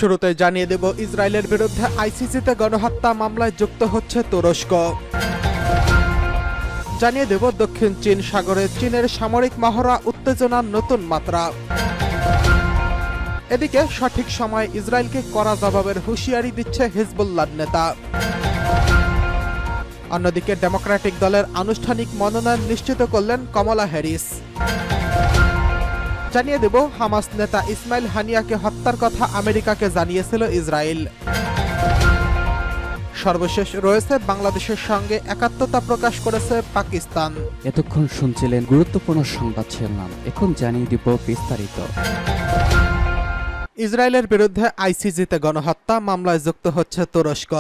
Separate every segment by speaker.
Speaker 1: শুরুতে জানিয়ে দেব ইসরায়েলের বিরুদ্ধে আইসিসিতে গণহত্যা মামলায় যুক্ত হচ্ছে তুরস্ক। জানিয়ে দেব দক্ষিণ চীন সাগরে চীনের সামরিক মহড়া উত্তেজনার নতুন মাত্রা। এদিকে সঠিক সময় ইসরায়েলকে কড়া জবাবের হুঁশিয়ারি দিচ্ছে হিজবুল্লাহর নেতা। অন্যদিকে ডেমোক্রেটিক দলের আনুষ্ঠানিক মনোনয়ন নিশ্চিত করলেন কমলা হ্যারিস। জানিয়ে দেব হামাস নেতা ইসমাইল হানিয়াকে হত্যার কথা আমেরিকাকে জানিয়েছিল ইসরায়েল। সর্বশেষ রয়েছে বাংলাদেশের সঙ্গে একাত্মতা প্রকাশ করেছে পাকিস্তান।
Speaker 2: এতক্ষণ শুনছিলেন গুরুত্বপূর্ণ সংবাদ শিরোনাম, এখন জানিয়ে দিব বিস্তারিত।
Speaker 1: ইসরায়েলের বিরুদ্ধে আইসিসিতে গণহত্যা মামলায় যুক্ত হচ্ছে তুরস্ক।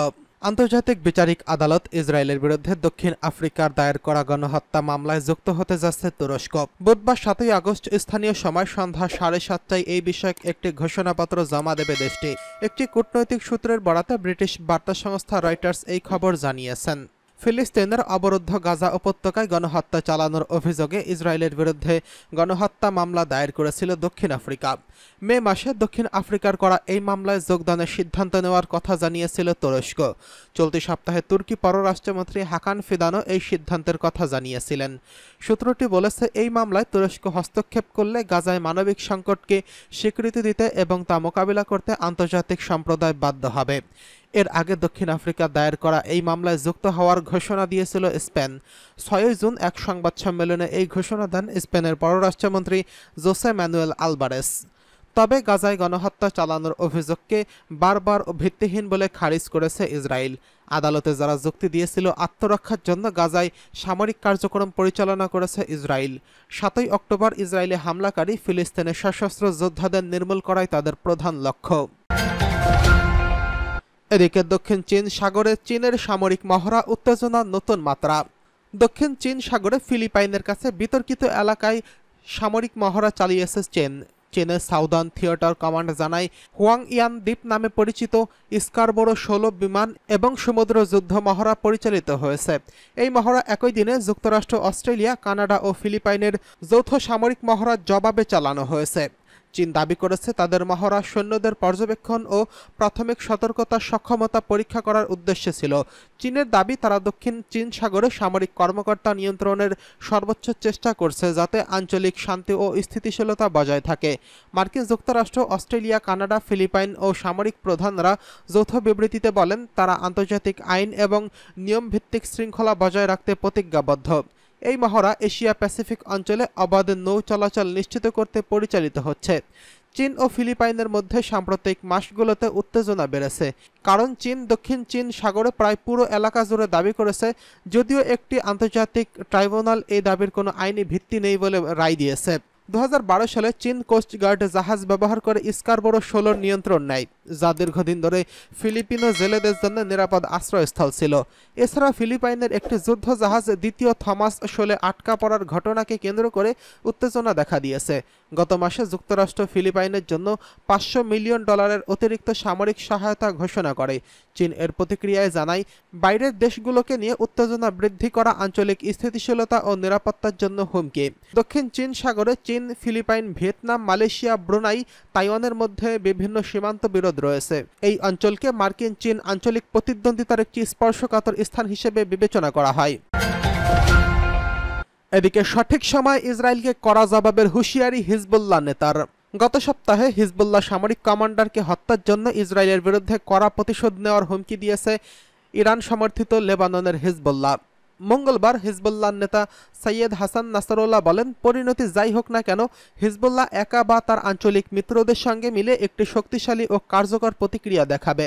Speaker 1: আন্তর্জাতিক বিচারিক আদালত ইসরায়েলের বিরুদ্ধে দক্ষিণ আফ্রিকার দায়ের করা গণহত্যা মামলায় যুক্ত হতে যাচ্ছে তুরস্ক। বুধবার 7 আগস্ট স্থানীয় সময় সন্ধ্যা 7:30টায় এই বিষয়ক একটি ঘোষণাপত্র জমা দেবে দেশটি। একটি কূটনৈতিক সূত্রের বরাতে ব্রিটিশ বার্তা সংস্থা রয়টার্স এই খবর জানিয়েছেন। ফিলিস্তিনের অবরুদ্ধ গাজা উপত্যকায় গণহত্যা চালানোর অভিযোগে ইসরায়েলের বিরুদ্ধে গণহত্যা মামলা দায়ের করেছিল দক্ষিণ আফ্রিকা। মে মাসে দক্ষিণ আফ্রিকার করা এই মামলায় যোগদানের সিদ্ধান্ত নেওয়ার কথা জানিয়েছিল তুরস্ক। চলতি সপ্তাহে তুর্কি পররাষ্ট্রমন্ত্রী হাকান ফিদানও এই সিদ্ধান্তের কথা জানিয়েছিলেন। সূত্রটি বলেছে, এই মামলায় তুরস্ক হস্তক্ষেপ করলে গাজায় মানবিক সংকটকে স্বীকৃতি দিতে এবং তা মোকাবিলা করতে আন্তর্জাতিক সম্প্রদায় বাধ্য হবে। এর আগে দক্ষিণ আফ্রিকা দায়ের করা এই মামলায় যুক্ত হওয়ার ঘোষণা দিয়েছিল স্পেন। 6 জুন এক সংবাদ সম্মেলনে এই ঘোষণা দেন স্পেনের পররাষ্ট্রমন্ত্রী জোসে ম্যানুয়েল আলবারেস। তবে গাজায় গণহত্যা চালানোর অভিযোগকে বারবার ভিত্তিহীন বলে খারিজ করেছে ইসরায়েল। আদালতে যারা যুক্তি দিয়েছিল আত্মরক্ষার জন্য গাজায় সামরিক কার্যক্রম পরিচালনা করেছে ইসরায়েল। 7 অক্টোবর ইসরায়েলে হামলাকারী ফিলিস্তিনের সশস্ত্র যোদ্ধাদের নির্মূল করাই তাদের প্রধান লক্ষ্য। এদিকে দক্ষিণ চীন সাগরে চীনের সামরিক মহড়া উত্তেজনার নতুন মাত্রা। দক্ষিণ চীন সাগরে ফিলিপাইনের কাছে বিতর্কিত এলাকায় সামরিক মহড়া চালিয়েছে চীন। চীনের সাউদার্ন থিয়েটার কমান্ড জানায়, হুয়াংইয়ান দ্বীপ নামে পরিচিত স্কারবোরো 16 বিমান এবং সমুদ্র যুদ্ধ মহড়া পরিচালিত হয়েছে। এই মহড়া একই দিনে যুক্তরাষ্ট্র, অস্ট্রেলিয়া, কানাডা ও ফিলিপাইনের যৌথ সামরিক মহড়ার জবাবে চালানো হয়েছে। চীন দাবি করেছে, তাদের মহড়া সৈন্যদের পর্যবেক্ষণ ও প্রাথমিক সতর্কতার সক্ষমতা পরীক্ষা করার উদ্দেশ্যে ছিল। চীনের দাবি, তারা দক্ষিণ চীন সাগরে সামরিক কর্মকর্তা নিয়ন্ত্রণের সর্বোচ্চ চেষ্টা করছে যাতে আঞ্চলিক শান্তি ও স্থিতিশীলতা বজায় থাকে। মার্কিন যুক্তরাষ্ট্র, অস্ট্রেলিয়া, কানাডা, ফিলিপাইন ও সামরিক প্রধানরা যৌথ বিবৃতিতে বলেন, তারা আন্তর্জাতিক আইন এবং নিয়মভিত্তিক শৃঙ্খলা বজায় রাখতে প্রতিজ্ঞাবদ্ধ। এই মহড়া এশিয়া প্যাসিফিক অঞ্চলে অবাধ নৌ চলাচল নিশ্চিত করতে পরিচালিত হচ্ছে। চীন ও ফিলিপাইনের মধ্যে সাম্প্রতিক মাসগুলোতে উত্তেজনা বেড়েছে, কারণ চীন দক্ষিণ চীন সাগরে প্রায় পুরো এলাকা জুড়ে দাবি করেছে, যদিও একটি আন্তর্জাতিক ট্রাইব্যুনাল এই দাবির কোনো আইনি ভিত্তি নেই বলে রায় দিয়েছে। 2012 সালে চীন কোস্টগার্ড জাহাজ ব্যবহার করে স্কারবোরো 16 নিয়ন্ত্রণ নেয়, যা দীর্ঘদিন ধরে ফিলিপিনো জেলেদের জন্য নিরাপদ আশ্রয়স্থল ছিল। এছাড়া ফিলিপাইনের একটি যুদ্ধ জাহাজ দ্বিতীয় থমাস শোলে আটকা পড়ার ঘটনাকে কেন্দ্র করে উত্তেজনা দেখা দিয়েছে। গত মাসে যুক্তরাষ্ট্র ফিলিপাইনের জন্য $500 মিলিয়ন অতিরিক্ত সামরিক সহায়তা ঘোষণা করে। চীন এর প্রতিক্রিয়ায় জানায়, বাইরের দেশগুলোকে নিয়ে উত্তেজনা বৃদ্ধি করা আঞ্চলিক স্থিতিশীলতা ও নিরাপত্তার জন্য হুমকি। দক্ষিণ চীন সাগরে চীন, ফিলিপাইন, ভিয়েতনাম, মালয়েশিয়া, ব্রুনাই, তাইওয়ানের মধ্যে বিভিন্ন সীমান্ত বিরোধ রয়েছে। এই অঞ্চলকে মার্কিন চীন আঞ্চলিক প্রতিদ্বন্দ্বিতার একটি স্পর্শকাতর স্থান হিসেবে বিবেচনা করা হয়। এদিকে সঠিক সময় ইসরায়েলকে কড়া জবাবের হুঁশিয়ারি হিজবুল্লাহ নেতার। গত সপ্তাহে হিজবুল্লাহ সামরিক কমান্ডারকে হত্যার জন্য ইসরায়েলের বিরুদ্ধে কড়া প্রতিশোধ নেওয়ার হুমকি দিয়েছে ইরান সমর্থিত লেবাননের হিজবুল্লাহ। মঙ্গলবার হিজবুল্লাহ নেতা সৈয়দ হাসান নাসরুল্লাহ বলেন, পরিণতি যাই হোক না কেন, হিজবুল্লাহ একা বা তার আঞ্চলিক মিত্রদের সঙ্গে মিলে একটি শক্তিশালী ও কার্যকর প্রতিক্রিয়া দেখাবে।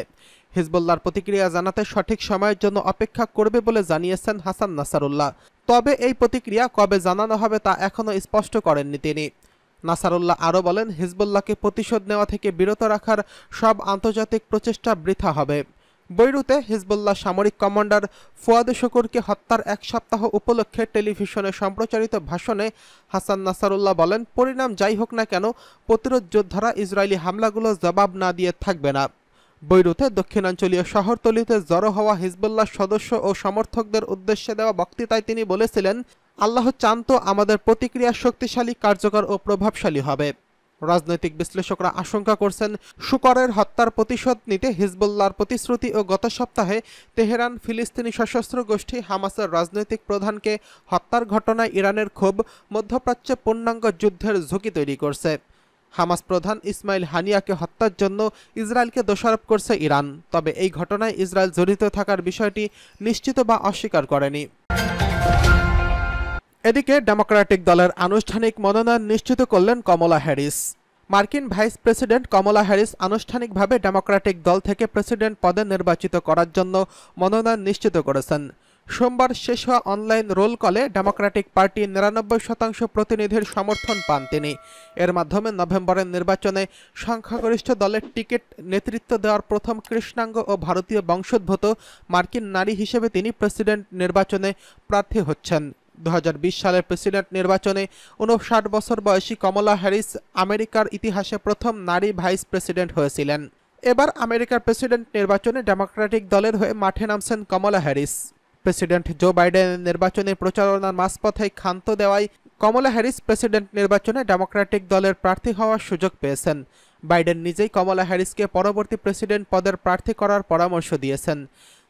Speaker 1: হিজবুল্লাহর প্রতিক্রিয়া জানাতে সঠিক সময়ের জন্য অপেক্ষা করবে বলে জানিয়েছেন হাসান নাসরুল্লাহ। তবে এই প্রতিক্রিয়া কবে জানানো হবে তা এখনও স্পষ্ট করেননি তিনি। নাসারুল্লাহ আরও বলেন, হিজবুল্লাহকে প্রতিশোধ নেওয়া থেকে বিরত রাখার সব আন্তর্জাতিক প্রচেষ্টা বৃথা হবে। বৈরুতে হিজবুল্লাহ সামরিক কমান্ডার ফুয়াদ শুকুরকে হত্যার 1 সপ্তাহ উপলক্ষে টেলিভিশনে সম্প্রচারিত ভাষণে হাসান নাসরুল্লাহ বলেন, পরিণাম যাই হোক না কেন, প্রতিরোধ যোদ্ধারা ইসরায়েলি হামলাগুলো জবাব না দিয়ে থাকবে না। বৈরুতে দক্ষিণাঞ্চলীয় শহরতলিতে জড়ো হওয়া হিজবুল্লাহ সদস্য ও সমর্থকদের উদ্দেশ্যে দেওয়া বক্তৃতায় তিনি বলেছিলেন, আল্লাহ চান তো আমাদের প্রতিক্রিয়া শক্তিশালী, কার্যকর ও প্রভাবশালী হবে। রাজনৈতিক বিশ্লেষকরা আশঙ্কা করছেন শুকরের হত্যার প্রতিশোধ নিতে হিজবুল্লাহর প্রতিশ্রুতি ও গত সপ্তাহে তেহরান ফিলিস্তিনি সশস্ত্র গোষ্ঠী হামাসের রাজনৈতিক প্রধানকে হত্যার ঘটনায় ইরানের ক্ষোভ মধ্যপ্রাচ্যে পূর্ণাঙ্গ যুদ্ধের ঝুঁকি তৈরি করছে। হামাস প্রধান ইসমাইল হানিয়াকে হত্যার জন্য ইসরায়েলকে দোষারোপ করছে ইরান, তবে এই ঘটনায় ইসরায়েল জড়িত থাকার বিষয়টি নিশ্চিত বা অস্বীকার করেনি। এদিকে ডেমোক্রেটিক দলের আনুষ্ঠানিক মনোনয়ন নিশ্চিত করলেন কমলা হ্যারিস। মার্কিন ভাইস প্রেসিডেন্ট কমলা হ্যারিস আনুষ্ঠানিকভাবে ডেমোক্রেটিক দল থেকে প্রেসিডেন্ট পদে নির্বাচিত করার জন্য মনোনয়ন নিশ্চিত করেছেন। সোমবার শেষ হওয়া অনলাইন রোল কলে ডেমোক্রেটিক পার্টির ৯৯% প্রতিনিধির সমর্থন পান তিনি। এর মাধ্যমে নভেম্বরের নির্বাচনে সংখ্যাগরিষ্ঠ দলের টিকিট নেতৃত্ব দেওয়ার প্রথম কৃষ্ণাঙ্গ ও ভারতীয় বংশোদ্ভূত মার্কিন নারী হিসেবে তিনি প্রেসিডেন্ট নির্বাচনে প্রার্থী হচ্ছেন। ২০২০ সালের প্রেসিডেন্ট নির্বাচনে ৫৯ বছর বয়সী কমলা হ্যারিস আমেরিকার ইতিহাসে প্রথম নারী ভাইস প্রেসিডেন্ট হয়েছিলেন। এবার আমেরিকার প্রেসিডেন্ট নির্বাচনে ডেমোক্রেটিক দলের হয়ে মাঠে নামছেন কমলা হ্যারিস। প্রেসিডেন্ট জো বাইডেনের নির্বাচনী প্রচারণার মাঝপথে ক্ষান্ত দেওয়ায় কমলা হ্যারিস প্রেসিডেন্ট নির্বাচনে ডেমোক্রেটিক দলের প্রার্থী হওয়ার সুযোগ পেয়েছেন। বাইডেন নিজেই কমলা হ্যারিসকে পরবর্তী প্রেসিডেন্ট পদের প্রার্থী করার পরামর্শ দিয়েছেন।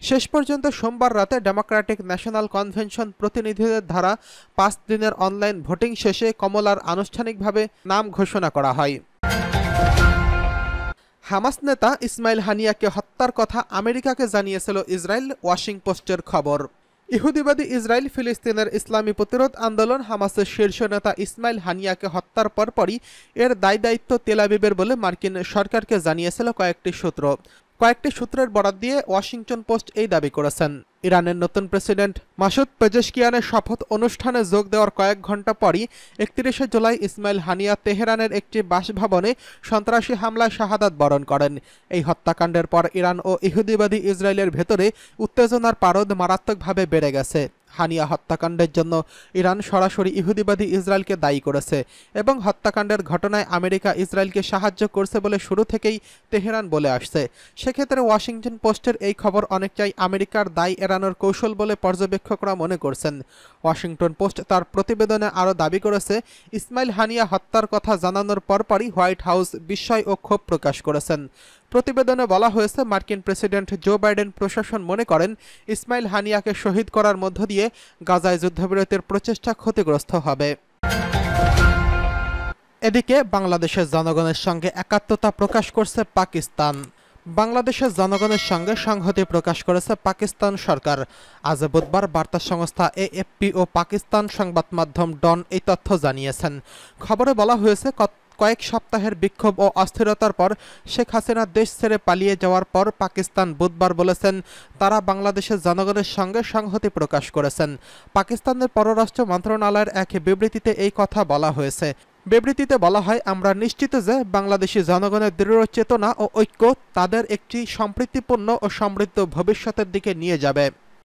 Speaker 1: শেষ পর্যন্ত সোমবার রাতে ডেমোক্রেটিক ন্যাশনাল কনভেনশন প্রতিনিধিদের দ্বারা ৫ দিনের অনলাইন ভোটিং শেষে কমলার আনুষ্ঠানিকভাবে নাম ঘোষণা করা হয়। হামাস নেতা ইসমাইল হানিয়াকে হত্যার কথা আমেরিকাকে জানিয়েছিল ইসরায়েল, ওয়াশিংটন পোস্টের খবর। ইহুদিবাদী ইসরায়েল ফিলিস্তিনের ইসলামী প্রতিরোধ আন্দোলন হামাসের শীর্ষ নেতা ইসমাইল হানিয়াকে হত্যার পরপরই এর দায়-দায়িত্ব তেল আবিবের বলে মার্কিন সরকারকে জানিয়েছিল কয়েকটি সূত্রের বরাত দিয়ে ওয়াশিংটন পোস্ট এই দাবি করেছেন। ইরানের নতুন প্রেসিডেন্ট মাসুদ পেজেশকিয়ানের শপথ অনুষ্ঠানে যোগ দেওয়ার কয়েক ঘণ্টা পরই ৩১ জুলাই ইসমাইল হানিয়া তেহরানের একটি বাসভবনে সন্ত্রাসী হামলায় শাহাদাত বরণ করেন। এই হত্যাকাণ্ডের পর ইরান ও ইহুদিবাদী ইসরায়েলের ভেতরে উত্তেজনার পারদ মারাত্মকভাবে বেড়ে গেছে। হানিয়া হত্যাকাণ্ডের জন্য ইরান সরাসরি ইহুদিবাদী ইসরায়েলকে দায়ী করেছে এবং হত্যাকাণ্ডের ঘটনায় আমেরিকা ইসরায়েলকে সাহায্য করছে বলে শুরু থেকেই তেহরান বলে আসছে। সেক্ষেত্রে ওয়াশিংটন পোস্টের এই খবর অনেকটাই আমেরিকার দায় এড়ানোর কৌশল বলে পর্যবেক্ষকরা মনে করছেন। ওয়াশিংটন পোস্ট তার প্রতিবেদনে আরও দাবি করেছে, ইসমাইল হানিয়া হত্যার কথা জানানোর পরপরই হোয়াইট হাউস বিস্ময় ও ক্ষোভ প্রকাশ করেছেন। প্রতিবেদনে বলা হয়েছে, মার্কিন প্রেসিডেন্ট জো বাইডেন প্রশাসন মনে করেন ইসমাইল হানিয়াকে শহীদ করার মধ্য দিয়ে গাজায় যুদ্ধবিরতির প্রচেষ্টা ক্ষতিগ্রস্ত হবে। এদিকে বাংলাদেশের জনগণের সঙ্গে একাত্মতা প্রকাশ করছে পাকিস্তান। বাংলাদেশের জনগণের সঙ্গে সংহতি প্রকাশ করেছে পাকিস্তান সরকার। আজ বুধবার বার্তা সংস্থা এএফপি ও পাকিস্তান সংবাদ মাধ্যম ডন এই তথ্য জানিয়েছেন। খবরে বলা হয়েছে, কয়েক সপ্তাহের বিক্ষোভ ও অস্থিরতার পর শেখ হাসিনা দেশ ছেড়ে পালিয়ে যাওয়ার পর পাকিস্তান বুধবার বলেছেন তারা বাংলাদেশের জনগণের সঙ্গে সংহতি প্রকাশ করেছেন। পাকিস্তানের পররাষ্ট্র মন্ত্রণালয়ের এক বিবৃতিতে এই কথা বলা হয়েছে। বিবৃতিতে বলা হয়, আমরা নিশ্চিত যে বাংলাদেশি জনগণের দৃঢ় চেতনা ও ঐক্য তাদের একটি সম্প্রীতিপূর্ণ ও সমৃদ্ধ ভবিষ্যতের দিকে নিয়ে যাবে।